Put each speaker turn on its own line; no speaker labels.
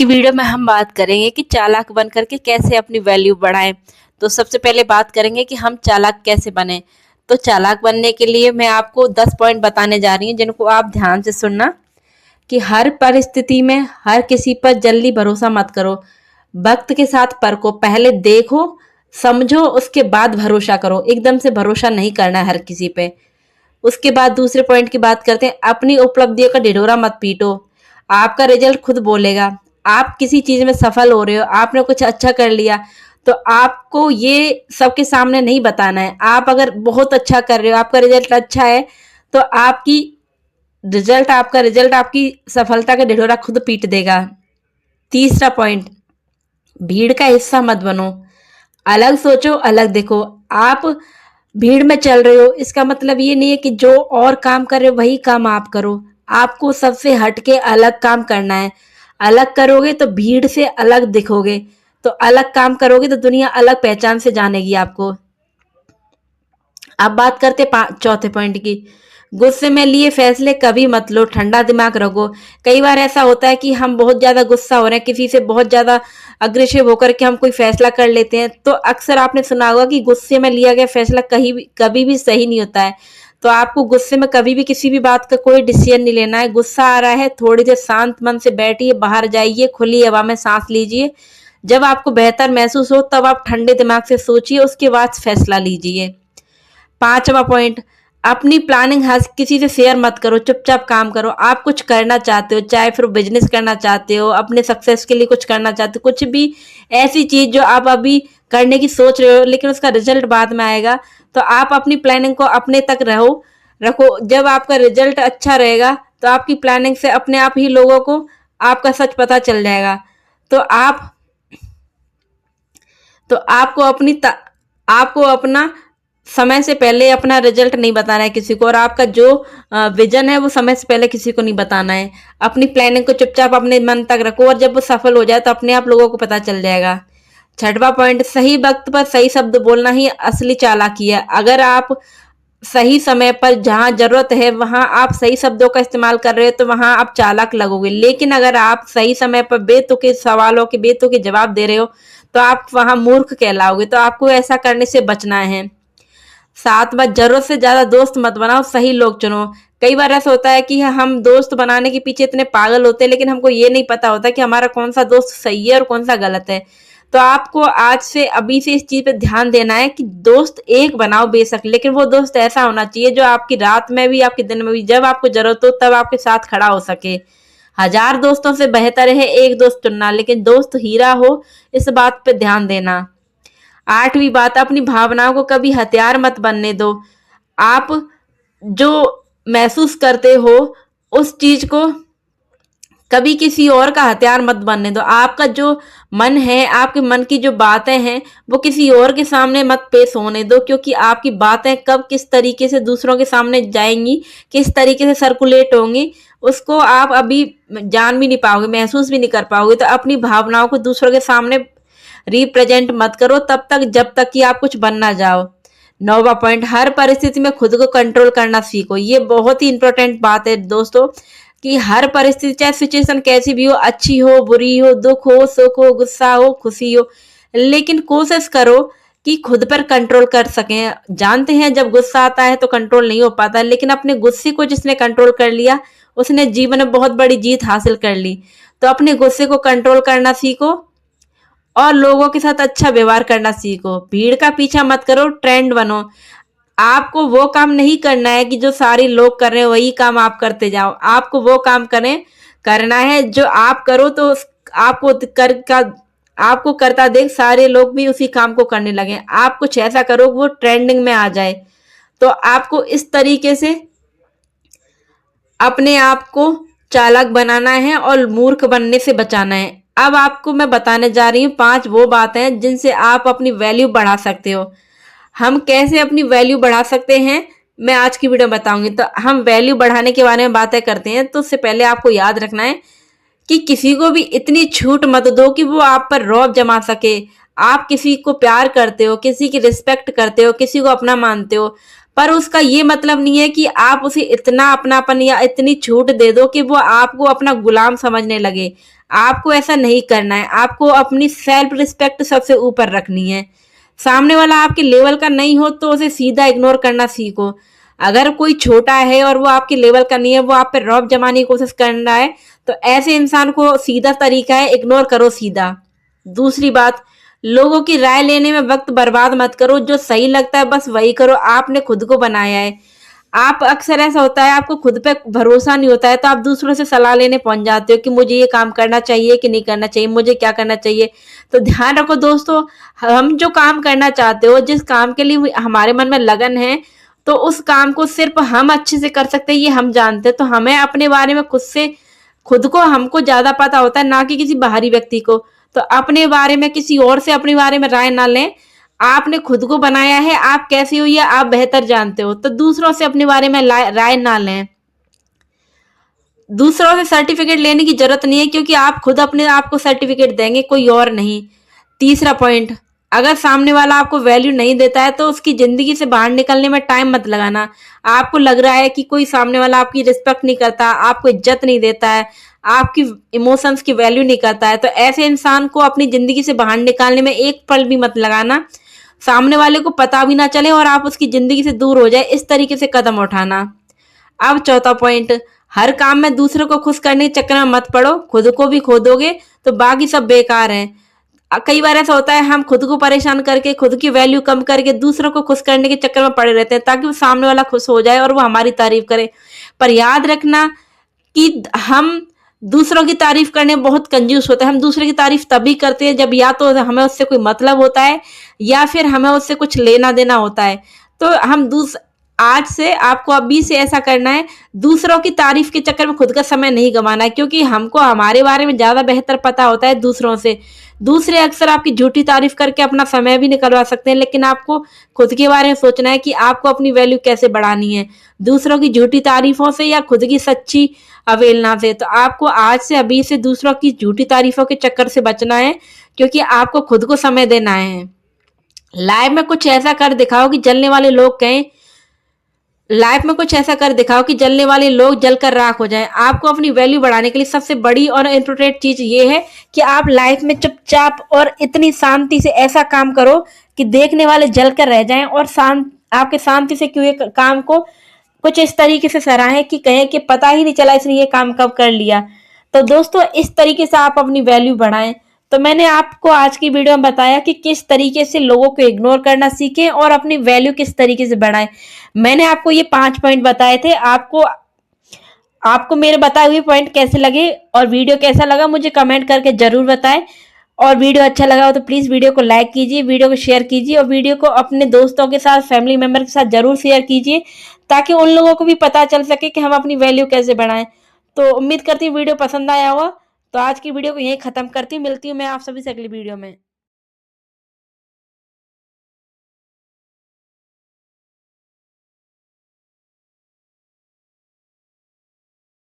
की वीडियो में हम बात करेंगे कि चालाक बन करके कैसे अपनी वैल्यू बढ़ाएं। तो सबसे पहले बात करेंगे कि हम चालाक कैसे बने। तो चालाक बनने के लिए मैं आपको 10 पॉइंट बताने जा रही हूँ, जिनको आप ध्यान से सुनना। कि हर परिस्थिति में हर किसी पर जल्दी भरोसा मत करो, वक्त के साथ परखो, पहले देखो समझो उसके बाद भरोसा करो। एकदम से भरोसा नहीं करना है हर किसी पे। उसके बाद दूसरे पॉइंट की बात करते हैं, अपनी उपलब्धियों का ढिढोरा मत पीटो। आपका रिजल्ट खुद बोलेगा। आप किसी चीज में सफल हो रहे हो, आपने कुछ अच्छा कर लिया, तो आपको ये सबके सामने नहीं बताना है। आप अगर बहुत अच्छा कर रहे हो, आपका रिजल्ट अच्छा है, तो आपका रिजल्ट आपकी सफलता का ढिढोरा खुद पीट देगा। तीसरा पॉइंट, भीड़ का हिस्सा मत बनो। अलग सोचो, अलग देखो। आप भीड़ में चल रहे हो, इसका मतलब ये नहीं है कि जो और काम कर रहे हो वही काम आप करो। आपको सबसे हटके अलग काम करना है। अलग करोगे तो भीड़ से अलग दिखोगे, तो अलग काम करोगे तो दुनिया अलग पहचान से जानेगी आपको। अब बात करते चौथे पॉइंट की। गुस्से में लिए फैसले कभी मत लो, ठंडा दिमाग रखो। कई बार ऐसा होता है कि हम बहुत ज्यादा गुस्सा हो रहे हैं, किसी से बहुत ज्यादा अग्रेसिव होकर के हम कोई फैसला कर लेते हैं। तो अक्सर आपने सुना होगा कि गुस्से में लिया गया फैसला कभी भी सही नहीं होता है। तो आपको गुस्से में कभी भी किसी भी बात का कोई डिसीजन नहीं लेना है। गुस्सा आ रहा है, थोड़ी देर शांत मन से बैठिए, बाहर जाइए, खुली हवा में सांस लीजिए। जब आपको बेहतर महसूस हो तब आप ठंडे दिमाग से सोचिए, उसके बाद फैसला लीजिए। पांचवा पॉइंट, अपनी प्लानिंग किसी से शेयर मत करो, चुपचाप काम करो। आप कुछ करना चाहते हो, चाहे फिर बिजनेस करना चाहते हो, अपने सक्सेस के लिए कुछ करना चाहते हो, कुछ भी ऐसी चीज जो आप अभी करने की सोच रहे हो लेकिन उसका रिजल्ट बाद में आएगा, तो आप अपनी प्लानिंग को अपने तक रखो। जब आपका रिजल्ट अच्छा रहेगा तो आपकी प्लानिंग से अपने आप ही लोगों को आपका सच पता चल जाएगा। तो आपको अपना समय से पहले अपना रिजल्ट नहीं बताना है किसी को, और आपका जो विजन है वो समय से पहले किसी को नहीं बताना है। अपनी प्लानिंग को चुपचाप अपने मन तक रखो, और जब वो सफल हो जाए तो अपने आप लोगों को पता चल जाएगा। छठवां पॉइंट, सही वक्त पर सही शब्द बोलना ही असली चालाकी है। अगर आप सही समय पर जहां जरूरत है वहां आप सही शब्दों का इस्तेमाल कर रहे हो तो वहां आप चालाक लगोगे। लेकिन अगर आप सही समय पर बेतुके सवालों के बेतुके जवाब दे रहे हो तो आप वहां मूर्ख कहलाओगे। तो आपको ऐसा करने से बचना है। सातवां, जरूरत से ज्यादा दोस्त मत बनाओ, सही लोग चुनो। कई बार ऐसा होता है कि हम दोस्त बनाने के पीछे इतने पागल होते हैं, लेकिन हमको ये नहीं पता होता कि हमारा कौन सा दोस्त सही है और कौन सा गलत है। तो आपको आज से अभी से इस चीज पे ध्यान देना है कि दोस्त एक बनाओ बेशक, लेकिन वो दोस्त ऐसा होना चाहिए जो आपकी रात में भी आपके दिन में भी जब आपको जरूरत हो तब आपके साथ खड़ा हो सके। हजार दोस्तों से बेहतर है एक दोस्त चुनना, लेकिन दोस्त हीरा हो, इस बात पे ध्यान देना। आठवीं बात, अपनी भावनाओं को कभी हथियार मत बनने दो। आप जो महसूस करते हो उस चीज को कभी किसी और का हथियार मत बनने दो। आपका जो मन है, आपके मन की जो बातें हैं, वो किसी और के सामने मत पेश होने दो, क्योंकि आपकी बातें कब किस तरीके से दूसरों के सामने जाएंगी, किस तरीके से सर्कुलेट होंगी, उसको आप अभी जान भी नहीं पाओगे, महसूस भी नहीं कर पाओगे। तो अपनी भावनाओं को दूसरों के सामने रिप्रेजेंट मत करो तब तक जब तक कि आप कुछ बन ना जाओ। नौवां पॉइंट, हर परिस्थिति में खुद को कंट्रोल करना सीखो। ये बहुत ही इंपॉर्टेंट बात है दोस्तों, कि हर परिस्थिति चाहे सिचुएशन कैसी भी हो, अच्छी हो बुरी हो, दुख हो सुख हो, गुस्सा हो खुशी हो, लेकिन कोशिश करो कि खुद पर कंट्रोल कर सकें। जानते हैं जब गुस्सा आता है तो कंट्रोल नहीं हो पाता, लेकिन अपने गुस्से को जिसने कंट्रोल कर लिया उसने जीवन में बहुत बड़ी जीत हासिल कर ली। तो अपने गुस्से को कंट्रोल करना सीखो और लोगों के साथ अच्छा व्यवहार करना सीखो। भीड़ का पीछा मत करो, ट्रेंड बनो। आपको वो काम नहीं करना है कि जो सारे लोग कर रहे हैं वही काम आप करते जाओ। आपको वो काम करना है जो आप करो तो आपको कर का आपको करता देख सारे लोग भी उसी काम को करने लगे। आप कुछ ऐसा करो वो ट्रेंडिंग में आ जाए। तो आपको इस तरीके से अपने आप को चालाक बनाना है और मूर्ख बनने से बचाना है। अब आपको मैं बताने जा रही हूँ 5 वो बातें जिनसे आप अपनी वैल्यू बढ़ा सकते हो। हम कैसे अपनी वैल्यू बढ़ा सकते हैं मैं आज की वीडियो में बताऊंगी। तो हम वैल्यू बढ़ाने के बारे में बातें करते हैं, तो उससे पहले आपको याद रखना है कि किसी को भी इतनी छूट मत दो कि वो आप पर रौब जमा सके। आप किसी को प्यार करते हो, किसी की रिस्पेक्ट करते हो, किसी को अपना मानते हो, पर उसका ये मतलब नहीं है कि आप उसे इतना अपनापन या इतनी छूट दे दो कि वो आपको अपना गुलाम समझने लगे। आपको ऐसा नहीं करना है। आपको अपनी सेल्फ रिस्पेक्ट सबसे ऊपर रखनी है। सामने वाला आपके लेवल का नहीं हो तो उसे सीधा इग्नोर करना सीखो। अगर कोई छोटा है और वो आपके लेवल का नहीं है, वो आप पे रौब जमाने की कोशिश कर रहा है, तो ऐसे इंसान को सीधा तरीका है इग्नोर करो सीधा। दूसरी बात, लोगों की राय लेने में वक्त बर्बाद मत करो। जो सही लगता है बस वही करो। आपने खुद को बनाया है। आप अक्सर ऐसा होता है आपको खुद पे भरोसा नहीं होता है तो आप दूसरों से सलाह लेने पहुंच जाते हो कि मुझे ये काम करना चाहिए कि नहीं करना चाहिए, मुझे क्या करना चाहिए। तो ध्यान रखो दोस्तों, हम जो काम करना चाहते हो, जिस काम के लिए हमारे मन में लगन है, तो उस काम को सिर्फ हम अच्छे से कर सकते हैं ये हम जानते हैं। तो हमें अपने बारे में खुद को हमको ज्यादा पता होता है, ना कि किसी बाहरी व्यक्ति को। तो अपने बारे में किसी और से अपने बारे में राय ना लें। आपने खुद को बनाया है, आप कैसे हो ये आप बेहतर जानते हो। तो दूसरों से अपने बारे में राय ना लें। दूसरों से सर्टिफिकेट लेने की जरूरत नहीं है, क्योंकि आप खुद अपने आप को सर्टिफिकेट देंगे, कोई और नहीं। तीसरा पॉइंट, अगर सामने वाला आपको वैल्यू नहीं देता है तो उसकी जिंदगी से बाहर निकलने में टाइम मत लगाना। आपको लग रहा है कि कोई सामने वाला आपकी रिस्पेक्ट नहीं करता, आपको इज्जत नहीं देता है, आपकी इमोशंस की वैल्यू नहीं करता है, तो ऐसे इंसान को अपनी जिंदगी से बाहर निकालने में एक पल भी मत लगाना। सामने वाले को पता भी ना चले और आप उसकी जिंदगी से दूर हो जाए, इस तरीके से कदम उठाना। अब चौथा पॉइंट, हर काम में दूसरों को खुश करने के चक्कर में मत पड़ो। खुद को भी खो दोगे तो बाकी सब बेकार है। कई बार ऐसा होता है हम खुद को परेशान करके खुद की वैल्यू कम करके दूसरों को खुश करने के चक्कर में पड़े रहते हैं, ताकि वो सामने वाला खुश हो जाए और वो हमारी तारीफ करे। पर याद रखना कि हम दूसरों की तारीफ करने में बहुत कंजूस होते हैं। हम दूसरे की तारीफ तभी करते हैं जब या तो हमें उससे कोई मतलब होता है या फिर हमें उससे कुछ लेना देना होता है। तो हम आज से आपको अभी से ऐसा करना है, दूसरों की तारीफ के चक्कर में खुद का समय नहीं गंवाना है, क्योंकि हमको हमारे बारे में ज्यादा बेहतर पता होता है दूसरों से। दूसरे अक्सर आपकी झूठी तारीफ करके अपना समय भी निकलवा सकते हैं, लेकिन आपको खुद के बारे में सोचना है कि आपको अपनी वैल्यू कैसे बढ़ानी है, दूसरों की झूठी तारीफों से या खुद की सच्ची अवहेलना से। तो आपको आज से अभी से दूसरों की झूठी तारीफों के चक्कर से बचना है, क्योंकि आपको खुद को समय देना है। लाइफ में कुछ ऐसा कर दिखाओ कि जलने वाले लोग कहें लाइफ में कुछ ऐसा कर दिखाओ कि जलने वाले लोग जलकर राख हो जाएं। आपको अपनी वैल्यू बढ़ाने के लिए सबसे बड़ी और इम्पोर्टेंट चीज ये है कि आप लाइफ में चुपचाप और इतनी शांति से ऐसा काम करो कि देखने वाले जलकर रह जाएं और आपके शांति से किए काम को कुछ इस तरीके से सराहें कि कहें कि पता ही नहीं चला इसने ये काम कब कर लिया। तो दोस्तों, इस तरीके से आप अपनी वैल्यू बढ़ाएं। तो मैंने आपको आज की वीडियो में बताया कि किस तरीके से लोगों को इग्नोर करना सीखें और अपनी वैल्यू किस तरीके से बढ़ाएं। मैंने आपको ये 5 पॉइंट बताए थे। आपको मेरे बताए हुए पॉइंट कैसे लगे और वीडियो कैसा लगा मुझे कमेंट करके जरूर बताएं। और वीडियो अच्छा लगा हो तो प्लीज वीडियो को लाइक कीजिए, वीडियो को शेयर कीजिए और वीडियो को अपने दोस्तों के साथ, फैमिली मेंबर के साथ जरूर शेयर कीजिए, ताकि उन लोगों को भी पता चल सके कि हम अपनी वैल्यू कैसे बढ़ाएं। तो उम्मीद करती हूँ वीडियो पसंद आया होगा। तो आज की वीडियो को यहीं खत्म करती हूँ। मिलती हूँ मैं आप सभी से अगली वीडियो में।